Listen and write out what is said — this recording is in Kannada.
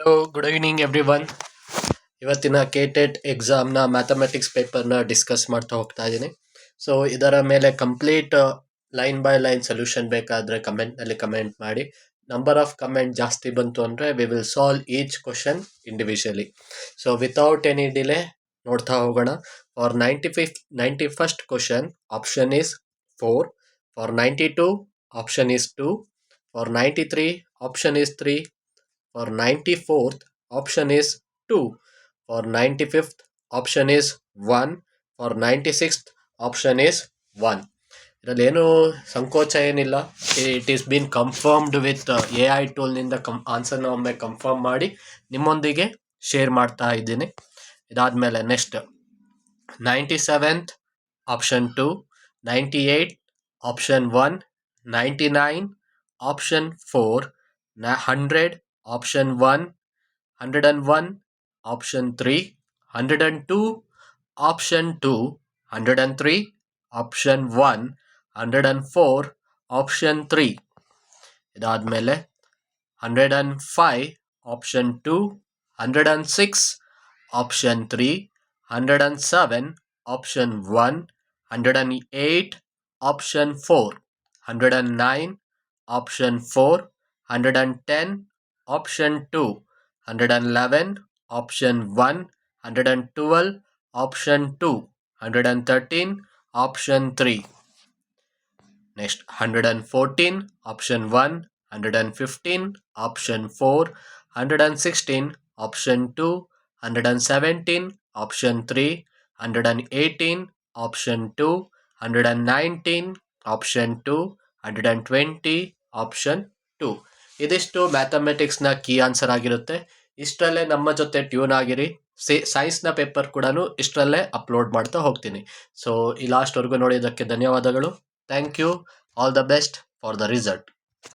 Hello, good evening every one. ಇವತ್ತಿನ ಕೆಟೆಟ್ ಎಕ್ಸಾಮ್ನ ಮ್ಯಾಥಮೆಟಿಕ್ಸ್ ಪೇಪರ್ನ ಡಿಸ್ಕಸ್ ಮಾಡ್ತಾ ಹೋಗ್ತಾ ಇದ್ದೀನಿ. ಸೊ ಇದರ ಮೇಲೆ complete line by line solution ಬೇಕಾದರೆ ಕಮೆಂಟ್ನಲ್ಲಿ ಕಮೆಂಟ್ ಮಾಡಿ. ನಂಬರ್ ಆಫ್ ಕಮೆಂಟ್ ಜಾಸ್ತಿ ಬಂತು ಅಂದರೆ we will solve each question individually. So without any delay ನೋಡ್ತಾ ಹೋಗೋಣ. For 91st question option is 4. For 92 option is 2. For 93 option is 3. For 94th, option is 2. For 95th, option is 1. For 96th, option is 1. ಇದರಲ್ಲಿ ಏನು ಸಂಕೋಚ ಏನಿಲ್ಲ. It is been confirmed with AI ಟೂಲ್ನಿಂದ ಆನ್ಸರ್ನ ಒಮ್ಮೆ ಕನ್ಫರ್ಮ್ ಮಾಡಿ ನಿಮ್ಮೊಂದಿಗೆ ಶೇರ್ ಮಾಡ್ತಾ ಇದ್ದೀನಿ. ಇದಾದಮೇಲೆ next 97th, option 2. 98, option 1. 99, option 4. 100, option 1. 101, option 3. 102, option 2. 103, option 1. 104, option 3. ಇದಾದಮೇಲೆ 105, option 2. 106, option 3. 107, option 1. 108, option 4. 109, option 4. 110, option 2. 111, option 1. 112, option 2. 113, option 3. Next 114, option 1. 115, option 4. 116, option 2. 117, option 3. 118, option 2. 119, option 2. 120, option 2. ಇದಿಷ್ಟು ಮ್ಯಾಥಮೆಟಿಕ್ಸ್ನ ಕೀ ಆನ್ಸರ್ ಆಗಿರುತ್ತೆ. ಇಷ್ಟರಲ್ಲೇ ನಮ್ಮ ಜೊತೆ ಟ್ಯೂನ್ ಆಗಿರಿ. ಸೈನ್ಸ್ನ ಪೇಪರ್ ಕೂಡ ಇಷ್ಟರಲ್ಲೇ ಅಪ್ಲೋಡ್ ಮಾಡ್ತಾ ಹೋಗ್ತೀನಿ. ಸೊ ಈ ಲಾಸ್ಟ್ವರೆಗೂ ನೋಡಿದ್ದಕ್ಕೆ ಧನ್ಯವಾದಗಳು. Thank you. All the best for the result.